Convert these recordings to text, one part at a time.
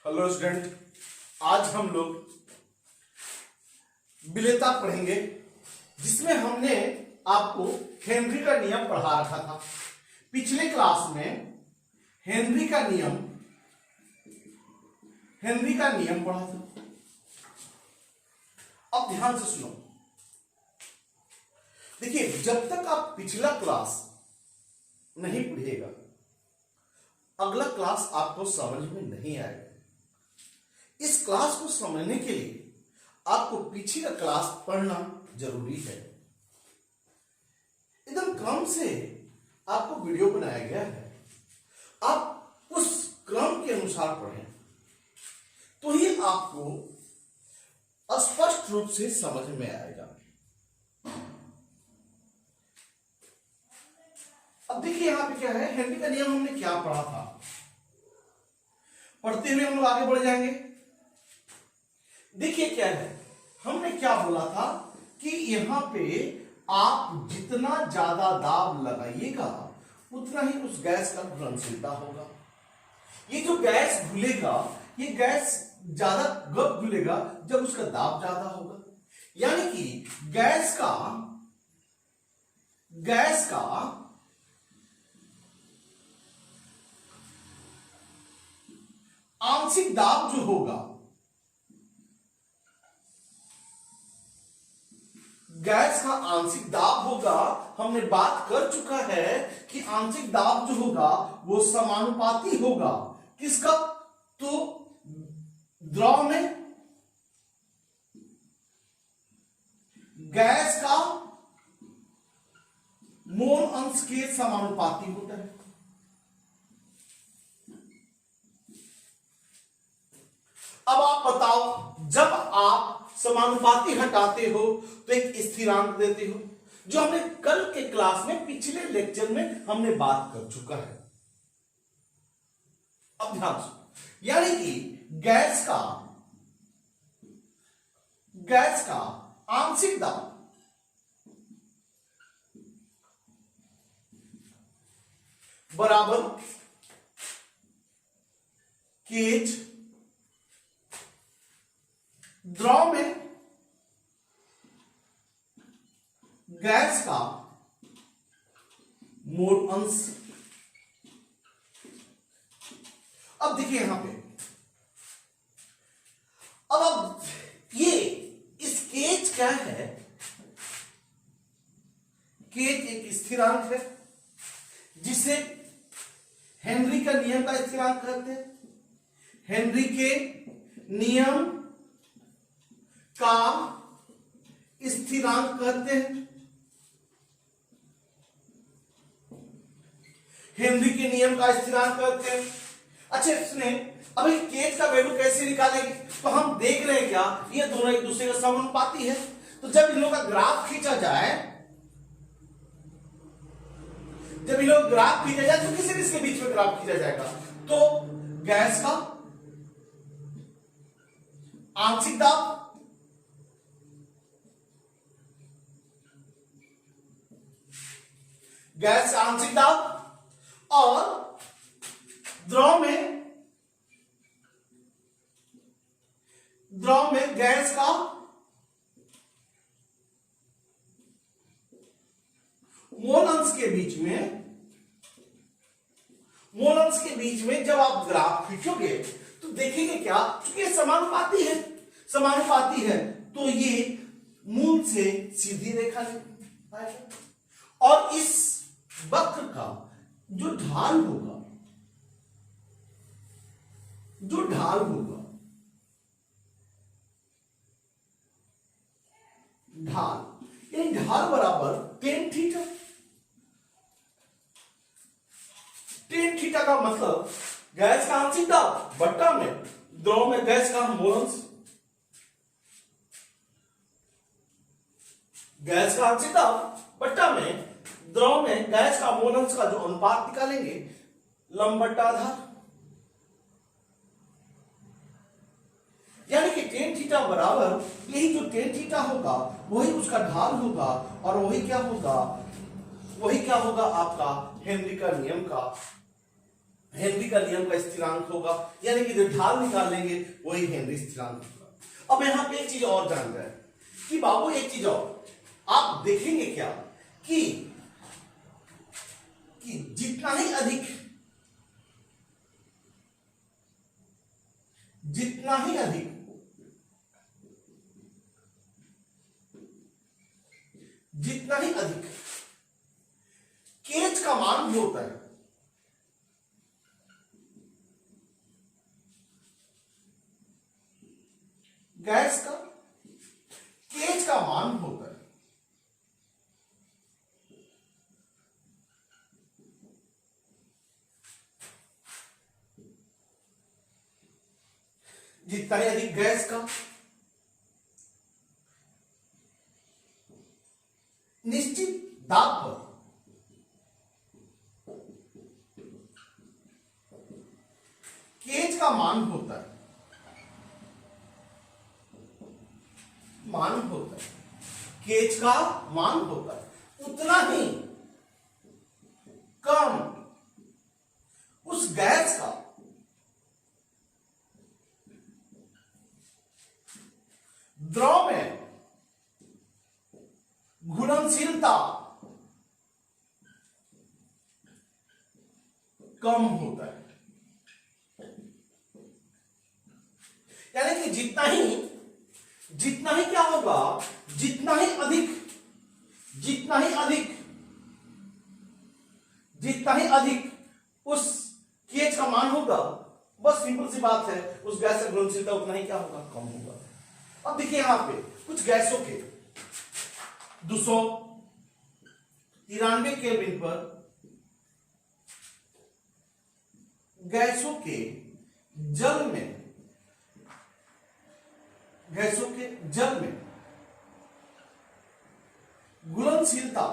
Hello student, आज हम लोग विलेयता पढ़ेंगे जिसमें हमने आपको हेनरी का नियम पढ़ा रखा था। पिछले क्लास में हेनरी का नियम पढ़ा था। अब ध्यान से सुनो। देखिए, जब तक आप पिछला क्लास नहीं पढ़िएगा अगला क्लास आपको समझ में नहीं आएगा। इस क्लास को समझने के लिए आपको पीछे का क्लास पढ़ना जरूरी है। एकदम क्रम से आपको वीडियो बनाया गया है, आप उस क्रम के अनुसार पढ़ें तो ही आपको स्पष्ट रूप से समझ में आएगा। अब देखिए यहां पे क्या है, हेनरी का नियम हमने क्या पढ़ा था, पढ़ते हुए हम लोग आगे बढ़ जाएंगे। देखिए क्या है, हमने क्या बोला था कि यहां पे आप जितना ज्यादा दाब लगाइएगा उतना ही उस गैस का घुलनशीलता होगा। ये जो गैस घुलेगा, ये गैस ज्यादा कब घुलेगा जब उसका दाब ज्यादा होगा। यानी कि गैस का आंशिक दाब जो होगा, गैस का आंशिक दाब होगा, हमने बात कर चुका है कि आंशिक दाब जो होगा वो समानुपाती होगा किसका, तो द्रव में गैस का मोल अंश के समानुपाती होता है। अब आप बताओ, जब आप समानुपाती हटाते हो तो एक स्थिरांक देते हो, जो हमने कल के क्लास में पिछले लेक्चर में हमने बात कर चुका है। अब ध्यान से, यानी कि गैस का आंशिक दाब बराबर केज द्रव में गैस का मोल अंश। अब देखिए यहां पे, अब ये इस केज क्या है, केज एक स्थिरांक है जिसे हेनरी का नियम का स्थिरांक कहते हैं। हेनरी के नियम का स्थिरांक कहते हैं। हेनरी के नियम का स्थिरांक कहते हैं। अच्छा इसने अभी केज का वैल्यू कैसे निकालेंगे, तो हम देख रहे हैं क्या, ये दोनों एक दूसरे का समानुपाती है। तो जब इन लोगों का ग्राफ खींचा जाए, तो किसी भी इसके बीच में ग्राफ खींचा जाएगा तो गैस का आंशिक दाब और द्रव में गैस का मोल अंश के बीच में जब आप ग्राफ खींचोगे तो देखेंगे क्या, क्योंकि ये समानुपाती है तो ये मूल से सीधी रेखा आएगा और इस वक्र का जो ढाल होगा ढाल बराबर टेन थीटा। टेन थीटा का मतलब गैस का आंशिक दाब बट्टा में द्रव में गैस का मोल अंश। गैस का आंशिक दाब बट्टा में द्रव में गैस का मोल अंश का जो अनुपात निकालेंगे, लंब बट्टा आधार। यानी कि टेन थीटा बराबर, यही जो टेन थीटा होगा वही उसका ढाल होगा और वही क्या होगा आपका हेनरी का नियम का हेनरी का नियम का स्थिरांक होगा, यानी कि जो ढाल निकालेंगे वही हेनरी स्थिरांक होगा। अब यहां पे एक चीज और जान जाए कि बाबू, एक चीज और आप देखेंगे क्या कि जितना ही अधिक केज का मान होता है, गैस का केज का मान होता है, जितना ही अधिक गैस का निश्चित दाब पर केज का मान होता है, केज का मान होता है, उतना ही कम उस गैस का द्रव में घुलनशीलता कम होता है। यानी कि जितना ही क्या होगा, जितना ही अधिक उस केज का मान होगा, बस सिंपल सी बात है, उस गैस का घुलनशीलता उतना ही क्या होगा, कम होगा। अब देखिए यहां पे कुछ गैसों के 293 केल्विन पर गैसों के जल में घुलनशीलता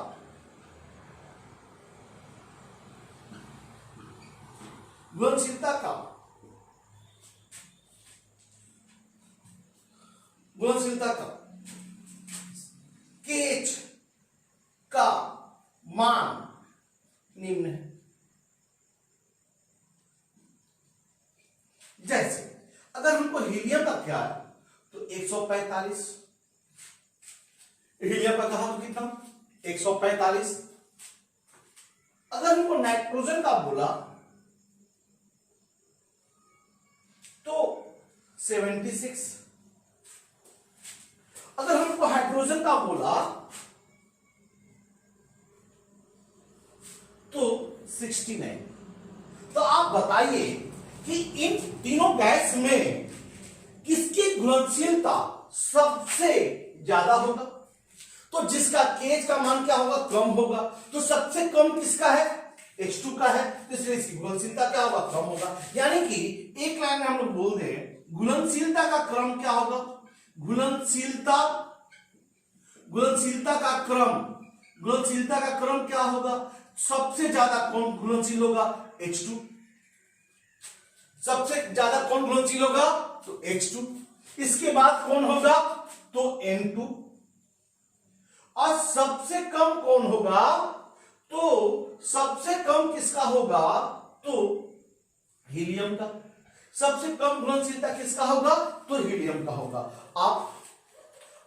का केच का मान निम्न है। जैसे अगर हमको हीलियम का क्या है तो 145, हीलियम का कहा तो कितना 145। अगर हमको नाइट्रोजन का बोला तो 76। अगर हमको हाइड्रोजन का बोला तो 69। तो आप बताइए कि इन तीनों गैस में किसकी घुलनशीलता सबसे ज्यादा होगा? तो जिसका केज का मान क्या होगा, कम होगा। तो सबसे कम किसका है, H2 का है, तो इसलिए इसकी घुलनशीलता क्या होगा, कम होगा। यानी कि एक लाइन में हम लोग बोल दें घुलनशीलता का क्रम क्या होगा, घुलनशीलता का क्रम क्या होगा, सबसे ज्यादा कौन घुलनशील होगा, H2। सबसे ज्यादा कौन घुलनशील होगा, तो H2। इसके बाद कौन होगा, तो N2। और सबसे कम कौन होगा, तो सबसे कम किसका होगा, तो हीलियम का। सबसे कम घुलनशीलता किसका होगा, तो हीलियम का होगा।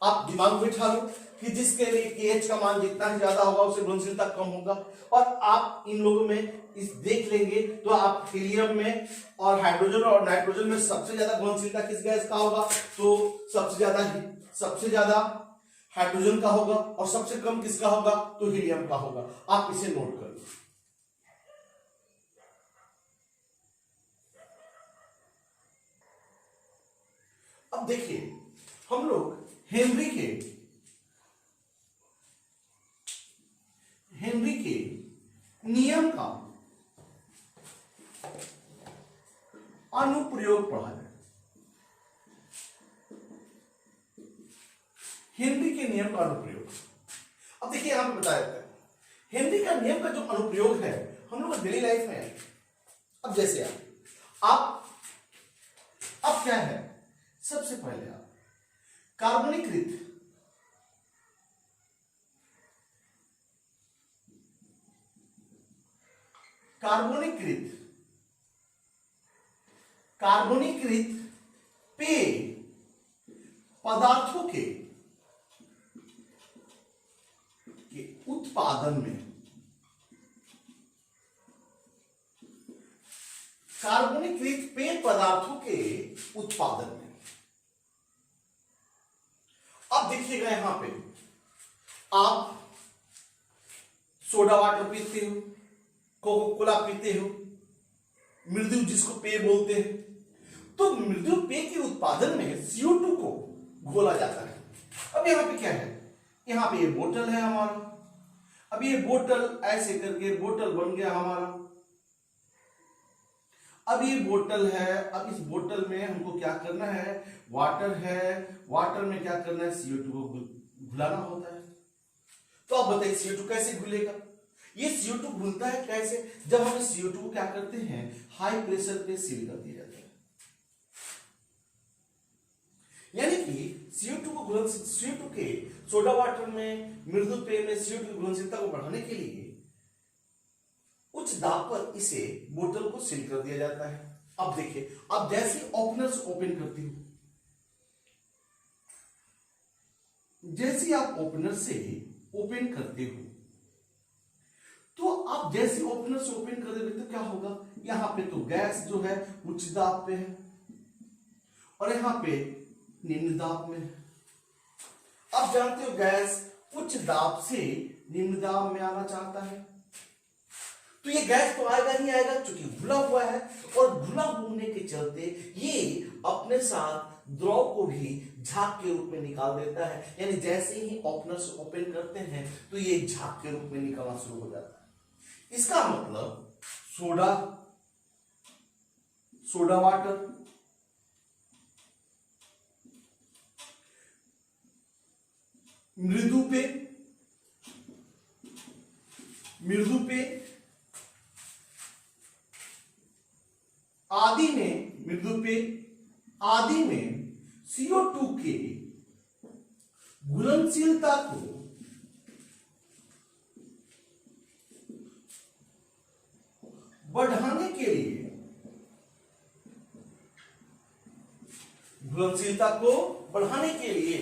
आप दिमाग में बिठा लो कि जिसके लिए KH का मान जितना ही ज्यादा होगा उससे घुलनशीलता कम होगा। और आप इन लोगों में इस देख लेंगे तो आप हीलियम में और हाइड्रोजन और नाइट्रोजन में सबसे ज्यादा घुलनशीलता किस गैस का होगा, तो सबसे ज्यादा हाइड्रोजन का होगा और सबसे कम किसका होगा, तो हीलियम का होगा। आप इसे नोट कर लो। अब देखिए हम लोग हेनरी के नियम का अनुप्रयोग पढ़ा है। हेनरी के नियम का अनुप्रयोग, अब देखिए यहां पे बताया जाता है हेनरी का नियम का जो अनुप्रयोग है हम लोग डेली लाइफ में है। अब जैसे आप अब क्या है, सबसे पहले आप कार्बनीकृत कार्बनीकृत पेय पदार्थों के उत्पादन में, कार्बनीकृत पेय पदार्थों के उत्पादन में। अब देखिएगा यहां पे आप सोडा वाटर पीते हो, कोको कोला पीते हो, मृदु जिसको पेय बोलते हैं, तो मृदु पेय के उत्पादन में CO2 को घोला जाता है। अब यहां पे क्या है, यहां पे ये बोतल है हमारा। अब ये बोतल ऐसे करके बोतल बन गया हमारा। अब ये बोतल है, अब इस बोतल में हमको क्या करना है, वाटर है, वाटर में क्या करना है, CO2 को घुलाना होता है। तो अब बताइए CO2 कैसे घुलेगा। ये CO2 घुलता है कैसे, जब हम CO2 को क्या करते हैं, हाई प्रेशर पे सील कर दिया जाता है। यानी कि CO2 के सोडा वाटर में, मृदु पेय में CO2 की घुलनशीलता को बढ़ाने के लिए उच्च दाब पर इसे बोतल को सील कर दिया जाता है। अब देखिए, अब जैसे ओपनर से ओपन करती हूं, जैसे आप ओपनर से ओपन करते हो, तो आप जैसे ओपनर से ओपन कर देते तो क्या होगा, यहां पे तो गैस जो है उच्च दाब पे है और यहां पे निम्न दाब में है। अब जानते हो गैस उच्च दाब से निम्न दाब में आना चाहता है, तो ये गैस तो आएगा ही आएगा, क्योंकि घुला हुआ है, और घुला होने के चलते ये अपने साथ द्रव को भी झाग के रूप में निकाल देता है। यानी जैसे ही ओपनर से ओपन करते हैं तो ये झाग के रूप में निकलना शुरू हो जाता है। इसका मतलब सोडा वाटर, मृदु पेय आदि में, मृदु पेय आदि में CO2 के घुलनशीलता को बढ़ाने के लिए, घुलनशीलता को बढ़ाने के लिए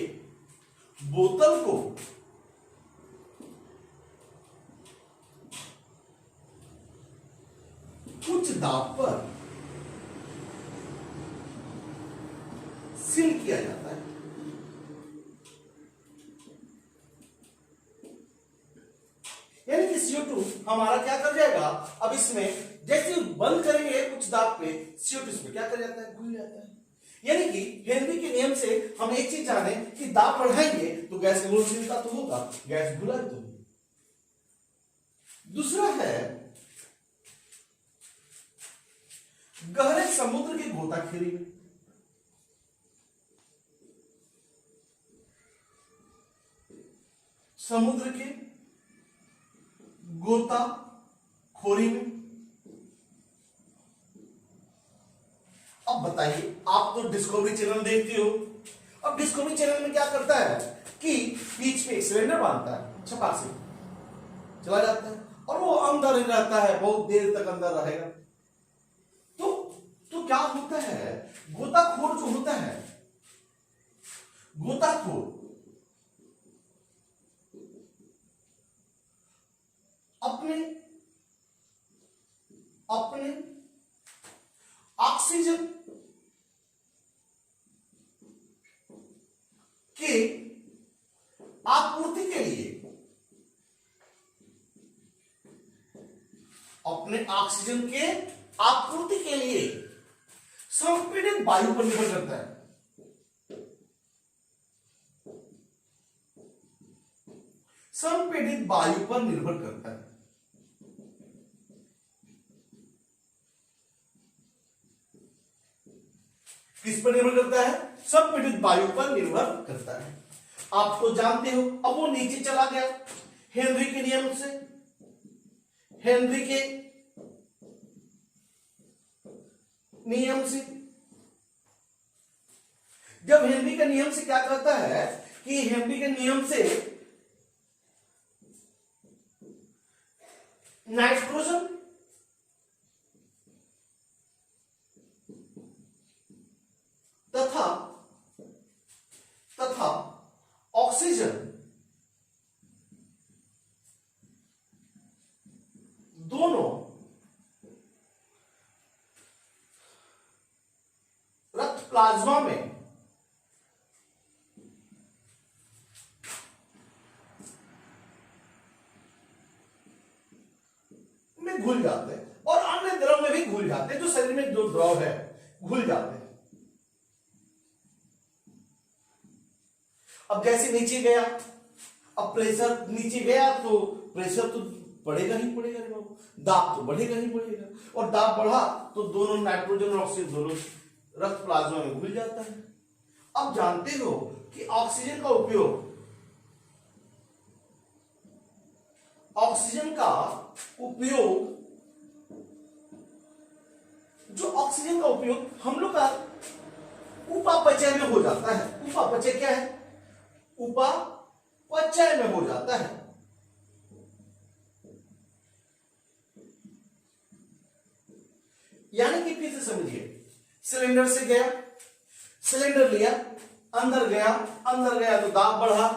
बोतल को उच्च दाब पर सील किया जाता है। यानी कि CO2 हमारा क्या कर जाएगा, अब इसमें जैसे बंद करेंगे उच्च दाब पे, CO2 इसमें क्या कर जाता है, घुल जाता है। यानी कि हेनरी के नियम से हम एक चीज जाने कि दाब बढ़ाएंगे तो गैस की घुलनशीलता तो होगा, गैस घुला तो। दूसरा है गहरे समुद्र की गोताखोरी में। समुद्र के गोताखोरी में, अब बताइए, आप तो डिस्कवरी चैनल देखते हो। अब डिस्कवरी चैनल में क्या करता है कि बीच में एक सिलेंडर बांधता है, छपाक से चला जाता है और वो अंदर ही रहता है, बहुत देर तक अंदर रहेगा। तो क्या होता है, गोताखोर जो होता है, गोताखोर अपने ऑक्सीजन के आपूर्ति के लिए, अपने ऑक्सीजन के आपूर्ति के लिए संपीड़ित वायु पर निर्भर करता है। संपीड़ित वायु पर निर्भर करता है। किस पर निर्भर करता है, संपीड़ित वायु पर निर्भर करता है। आप तो जानते हो, अब वो नीचे चला गया हेनरी के नियम से। हेनरी के नियम से, जब हेनरी का नियम से क्या करता है कि हेनरी के नियम से नाइट्रोजन प्लाज्मा में घुल जाते हैं और अन्य द्रव में भी घुल जाते हैं। जो शरीर में जो द्रव है घुल जाते हैं। अब जैसे नीचे गया, अब प्रेशर नीचे गया तो प्रेशर तो बढ़ेगा ही बढ़ेगा रे बाबू, दाब तो बढ़ेगा ही बढ़ेगा, और दाब बढ़ा तो दोनों नाइट्रोजन और ऑक्सीजन दोनों रक्त प्लाज्मा में घुल जाता है। अब जानते हो कि ऑक्सीजन का उपयोग हम लोग का उपापचय में हो जाता है। उपापचय क्या है? उपापचय में हो जाता है। यानी कि फिर से समझिए, सिलेंडर से गया, सिलेंडर लिया, अंदर गया तो दाब बढ़ा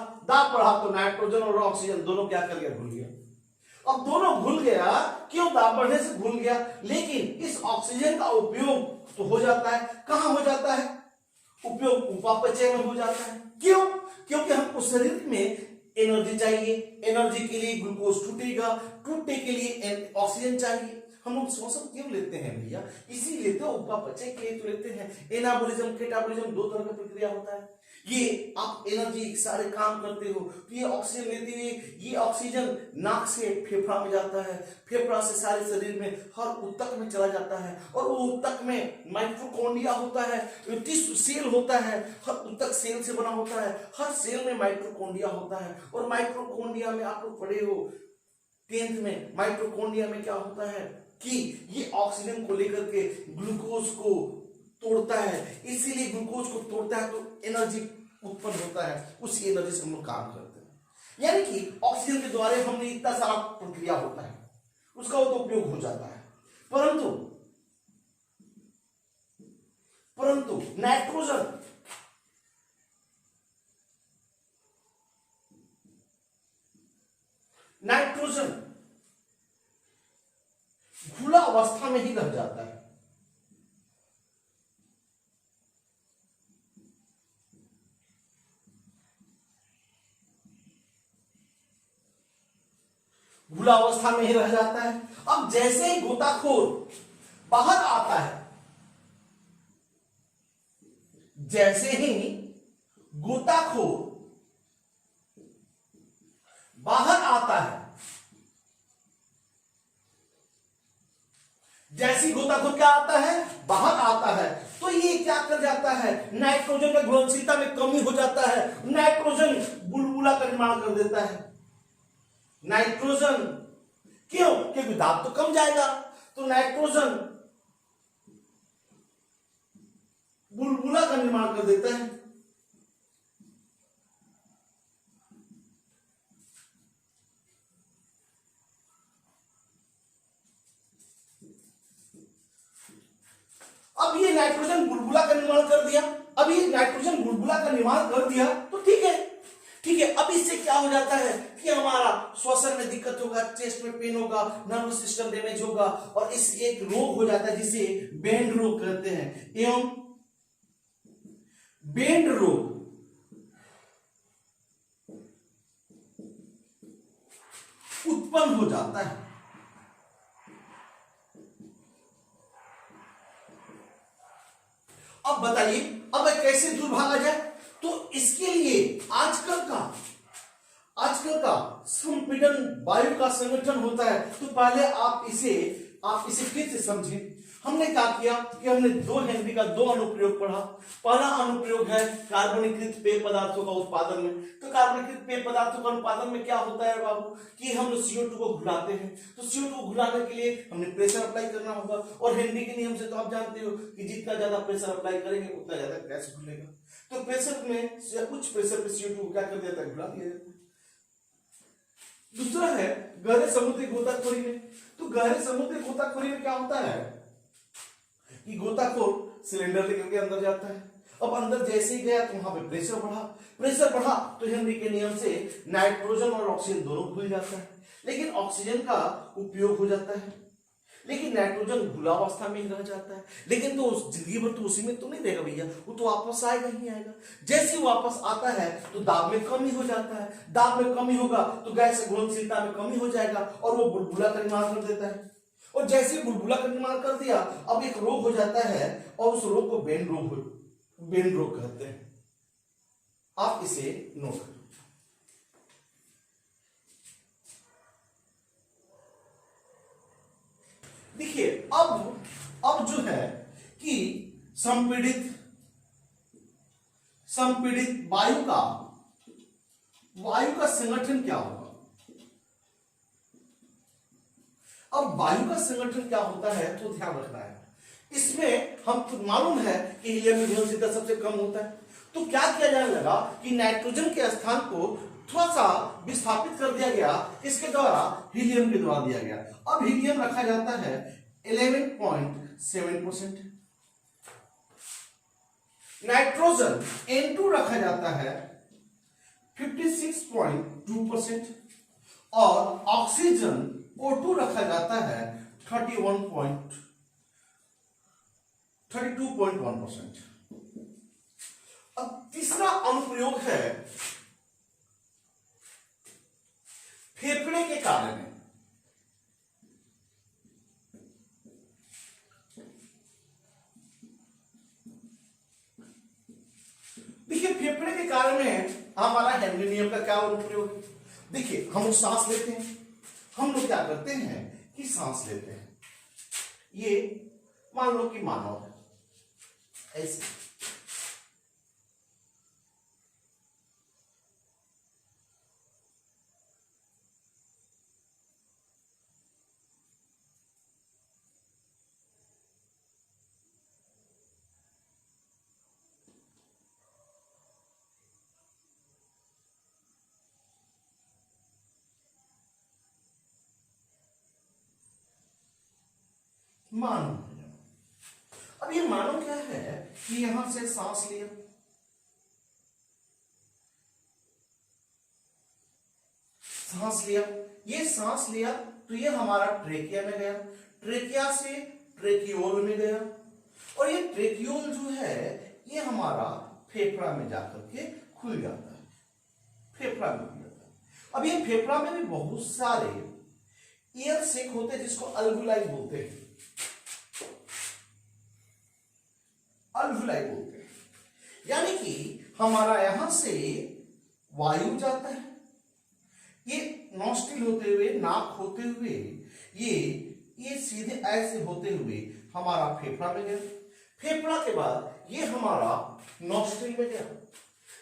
तो नाइट्रोजन और ऑक्सीजन दोनों क्या कर गया? घुल गया। अब दोनों घुल गया, क्यों? दाब बढ़ने से घुल गया। लेकिन इस ऑक्सीजन का उपयोग तो हो जाता है, कहां हो जाता है? उपयोग उपापचय में हो जाता है। क्यों? क्योंकि हमको शरीर में एनर्जी चाहिए, एनर्जी के लिए ग्लूकोज टूटने के लिए ऑक्सीजन चाहिए। हम लोग श्वसन क्यों लेते हैं भैया? इसीलिए तो उपापचय के लिए तो लेते हैं। एनाबोलिज्म कैटाबोलिज्म दो तरह का प्रक्रिया होता है। ये आप एनर्जी सारे काम करते हो तो ये ऑक्सीजन लेते हुए ये ऑक्सीजन नाक से फेफड़ा में जाता है, फेफड़ा से सारे शरीर में हर ऊतक में चला जाता है, और वो ऊतक में माइटोकॉन्ड्रिया होता है, टिश्यू सेल होता है, हर ऊतक सेल से बना होता है, हर सेल में माइटोकॉन्ड्रिया होता है। और माइटोकॉन्ड्रिया में आप लोग पढ़े हो 10th में, माइटोकॉन्ड्रिया में क्या होता है कि ये ऑक्सीजन को लेकर के ग्लूकोज को तोड़ता है, इसीलिए ग्लूकोज को तोड़ता है तो एनर्जी उत्पन्न होता है, उसी एनर्जी से हम लोग काम करते हैं। यानी कि ऑक्सीजन के द्वारा हमने इतना सारा प्रक्रिया होता है, उसका तो उपयोग हो जाता है। परंतु नाइट्रोजन खुला अवस्था में ही रह जाता है। खुला अवस्था में ही रह जाता है। अब जैसे ही गोताखोर बाहर आता है, जैसे ही गोताखोर बाहर आता है, जैसी गोताखोर क्या आता है? बाहर आता है, तो ये क्या कर जाता है? नाइट्रोजन में घुलनशीलता में कमी हो जाता है, नाइट्रोजन बुलबुला का निर्माण कर देता है। नाइट्रोजन क्यों? क्योंकि दाब तो कम जाएगा, तो नाइट्रोजन बुलबुला का निर्माण कर देता है। अब ये नाइट्रोजन बुलबुला का निर्माण कर दिया, तो ठीक है। अब इससे क्या हो जाता है कि हमारा श्वसन में दिक्कत होगा, चेस्ट में पेन होगा, नर्वस सिस्टम डैमेज होगा, और इस एक रोग हो जाता है जिसे बेंड रोग कहते हैं। एवं बेंड रोग उत्पन्न हो जाता है। अब बताइए, अब कैसे दूर भागा जाए? तो इसके लिए आजकल का संपीड़न वायु का संगठन होता है। तो पहले आप इसे फिर से समझें। हमने क्या किया कि हमने हेनरी का दो अनुप्रयोग पढ़ा। पहला अनुप्रयोग है कार्बनीकृत पेय पदार्थों का उत्पादन में। तो कार्बनीकृत पेय पदार्थों का उत्पादन में क्या होता है बाबू कि हम लोग CO2 को घुलाते हैं। तो CO2 को घुलाने के लिए हमने प्रेशर अप्लाई करना होगा, और हेनरी के नियम से तो आप जानते हो कि जितना ज्यादा प्रेशर अप्लाई करेंगे उतना ज्यादा गैस घुलेगा। तो प्रेशर में उच्च प्रेशर पे CO2 को क्या कर देता है? घुला दिया जाता है। दूसरा है गहरे समुद्री गोताखोरी में। तो गहरे समुद्री गोताखोरी में क्या होता है कि गोताखोर सिलेंडर लेकर के अंदर जाता है। अब अंदर जैसे ही गया तो वहां पे प्रेशर बढ़ा तो हेनरी के नियम से नाइट्रोजन और ऑक्सीजन दोनों घुल जाता है, लेकिन ऑक्सीजन का उपयोग हो जाता है। लेकिन नाइट्रोजन घुलावस्था में ही रह जाता है, लेकिन तो जिंदगी भर तो उसी में तो नहीं रहेगा भैया, वो तो वापस आएगा ही आएगा। जैसे ही वापस आता है तो दाब में कमी हो जाता है, दाब में कमी होगा तो गैस घुलनशीलता में कमी हो जाएगा और वो बुलबुला का निर्माण कर देता है। और जैसे ही बुलबुला का निर्माण कर दिया, अब एक रोग हो जाता है और उस रोग को बेन रोग कहते हैं। आप इसे नोट करें। देखिए अब जो है कि संपीड़ित वायु का संगठन क्या होगा। अब वायु का संगठन क्या होता है तो ध्यान रखना है। इसमें हम मालूम है कि हीलियम की घुलनशीलता सबसे कम होता है, तो क्या किया जाने लगा कि नाइट्रोजन के स्थान को थोड़ा सा विस्थापित कर दिया गया, इसके द्वारा हीलियम के द्वारा दिया गया। अब हीलियम रखा जाता है 11.7%, नाइट्रोजन N2 रखा जाता है 56.2% और ऑक्सीजन O2 रखा जाता है 32.1%। अब तीसरा अनुप्रयोग है फेफड़े के कार्य में। देखिए फेफड़े के कार्य में हमारा हेनरी नियम का क्या अनुप्रयोग है। देखिए हम सांस लेते हैं, हम लोग क्या करते हैं कि सांस लेते हैं, ये मान लो कि मानव है, ऐसे मानव। अब ये मानव क्या है कि यहां से सांस लिया, ये सांस लिया तो ये हमारा ट्रेकिया में गया, ट्रेकिया से ट्रेकियोल में गया और ये ट्रेकियोल जो है ये हमारा फेफड़ा में जाकर के खुल जाता है, फेफड़ा में खुल जाता है। अब ये फेफड़ा में भी बहुत सारे एयर सेक होते हैं जिसको अल्वुलाई बोलते हैं, अल्वुलाई बोलते हैं। यानी कि हमारा यहां से वायु जाता है, ये नॉस्ट्रिल होते हुए, नाक होते हुए, ये सीधे ऐसे होते हुए हमारा फेफड़ा में गया, फेफड़ा के बाद ये हमारा नॉस्ट्रिल में गया।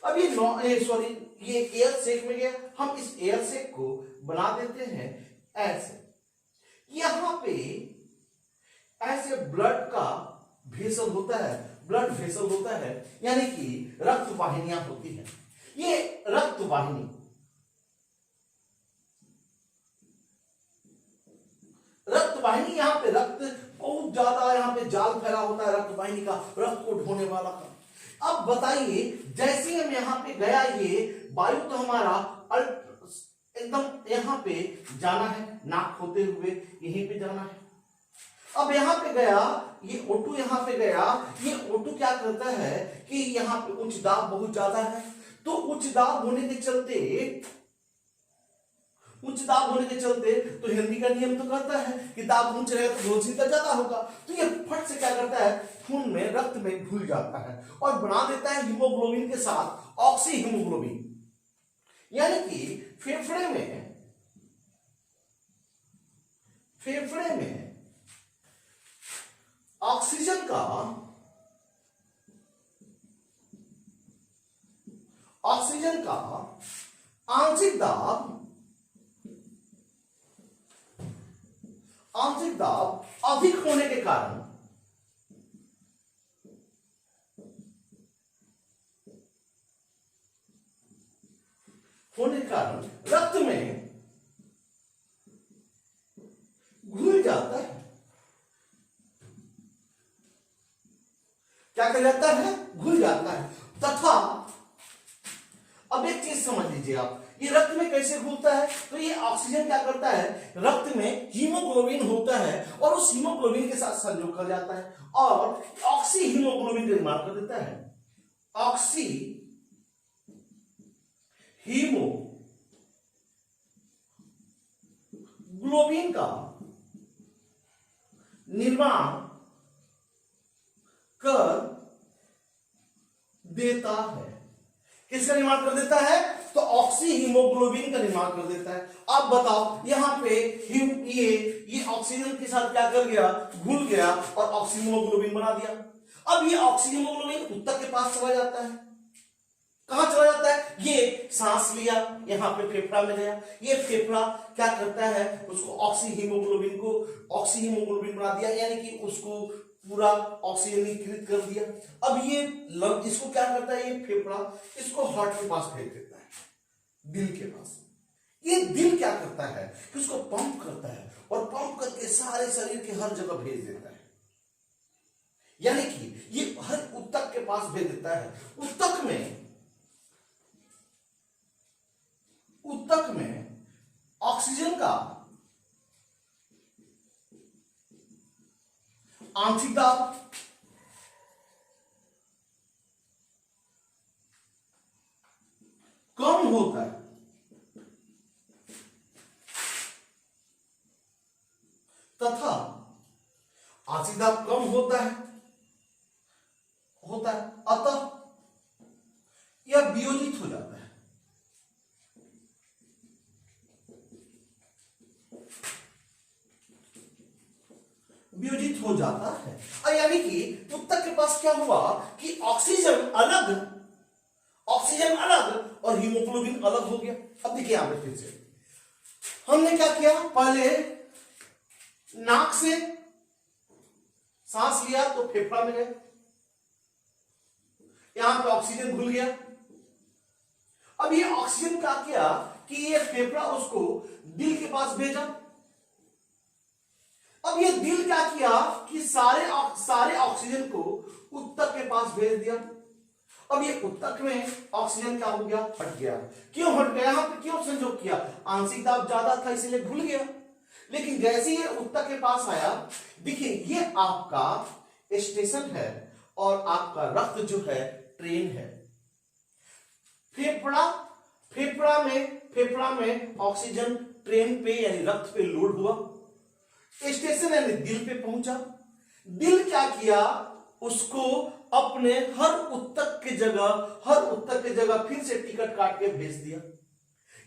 अब ये एयर सेक में गया। हम इस एयर सेक को बना देते हैं ऐसे, यहां पे ऐसे ब्लड का भेसल होता है, ब्लड भेसल होता है, यानी कि रक्त वाहिनियां होती हैं। ये रक्त वाहिनी यहाँ पे रक्त बहुत ज्यादा, यहाँ पे जाल फैला होता है रक्त वाहिनी का, रक्त को ढोने वाला का। अब बताइए जैसे हम यहाँ पे गया, ये वायु तो हमारा एकदम यहाँ पे जाना है, नाक होते हुए यहीं पे जाना है। अब यहाँ पे गया, ये O2 यहाँ पे गया, ये O2 क्या करता है कि यहाँ पे उच्च दाब बहुत ज्यादा है, तो उच्च दाब होने के चलते तो हेनरी का नियम तो कहता है कि दाब ऊंच रहे तो घुलनशीलता ज्यादा होगा, तो ये फट से क्या करता है खून में, रक्त में घुल जाता है और बना देता है हीमोग्लोबिन के साथ ऑक्सी हीमोग्लोबिन। यानी कि फेफड़े में ऑक्सीजन का आंशिक दाब अधिक होने के कारण रक्त में घुल जाता है। क्या कर जाता है? घुल जाता है। तथा अब एक चीज समझ लीजिए आप, ये रक्त में कैसे घूमता है, तो ये ऑक्सीजन क्या करता है, रक्त में हीमोग्लोबिन होता है और उस हीमोग्लोबिन के साथ संयोग कर जाता है और ऑक्सी हीमोग्लोबिन का निर्माण कर देता है। ऑक्सी हीमोग्लोबिन का निर्माण कर देता है। किसका निर्माण कर देता है, तो ऑक्सी हीमोग्लोबिन का निर्माण कर देता है। अब बताओ यहां पे ये ऑक्सीजन के साथ क्या कर गया, घुल गया और ऑक्सी हीमोग्लोबिन बना दिया। अब ये ऑक्सी हीमोग्लोबिन ऊतक के पास चला जाता है। कहां चला जाता है, ये सांस लिया, यहां पे फेफड़ा में गया, ये फेफड़ा क्या करता है, उसको ऑक्सी हीमोग्लोबिन बना दिया, यानी कि उसको पूरा ऑक्सीजनीकृत कर दिया। अब ये इसको क्या करता है, ये फेफड़ा इसको हार्ट के पास भेज देता है, दिल के पास। ये दिल क्या करता है कि उसको पंप करता है और पंप करके सारे शरीर के हर जगह भेज देता है, यानी कि ये हर ऊतक के पास भेज देता है। ऊतक में ऑक्सीजन का आंशिक दाब कम होता है तथा आंशिक दाब कम होता है अतः यह वियोजित हो जाता है। वियोजित हो जाता है, और यानी कि ऊतक के पास क्या हुआ कि ऑक्सीजन अलग और हीमोग्लोबिन अलग हो गया। अब देखिए यहां पे फिर से हमने क्या किया, पहले नाक से सांस लिया तो फेफड़ा में गया, यहां पे ऑक्सीजन घुल गया। अब ये ऑक्सीजन क्या किया कि ये फेफड़ा उसको दिल के पास भेजा। अब ये दिल क्या किया कि सारे ऑक्सीजन को ऊतक के पास भेज दिया। अब ये ऊतक में ऑक्सीजन क्या हो गया, हट गया। क्यों हट गया, यहां पे क्यों संयोग किया, आंशिक दाब ज्यादा था इसलिए घुल गया। लेकिन जैसे ये ऊतक के पास आया, देखिए ये आपका स्टेशन है और आपका रक्त जो है ट्रेन है। फेफड़ा में ऑक्सीजन ट्रेन पे यानी रक्त पे लोड हुआ, स्टेशन यानी दिल पे पहुंचा। दिल क्या किया, उसको अपने हर ऊतक के जगह फिर से टिकट काट के भेज दिया।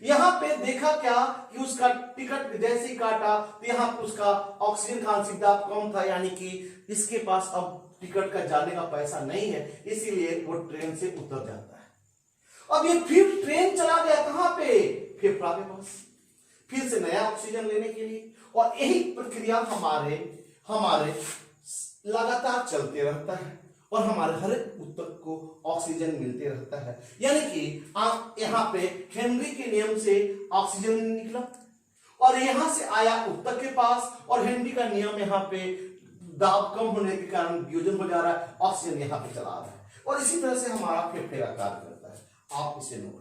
यहां पे देखा क्या कि उसका टिकट जैसे ही काटा तो यहां पर उसका ऑक्सीजन का आंशिक दाब कम था, यानी कि इसके पास अब टिकट का जाने का पैसा नहीं है, इसीलिए वो ट्रेन से उतर जाता है। अब ये फिर ट्रेन चला गया कहां पे, फेफड़ा के पास, फिर से नया ऑक्सीजन लेने के लिए। और यही प्रक्रिया हमारे लगातार चलते रहता है और हमारे हर ऊतक को ऑक्सीजन मिलते रहता है। यानी कि आप यहाँ पे हेनरी के नियम से ऑक्सीजन निकला और यहां से आया ऊतक के पास, और हेनरी का नियम यहाँ पे दाब कम होने के कारण वियोजन हो जा रहा है, ऑक्सीजन यहाँ पे चला रहा है, और इसी तरह से हमारा फेफड़े का कार्य करता है। आप इसे नोट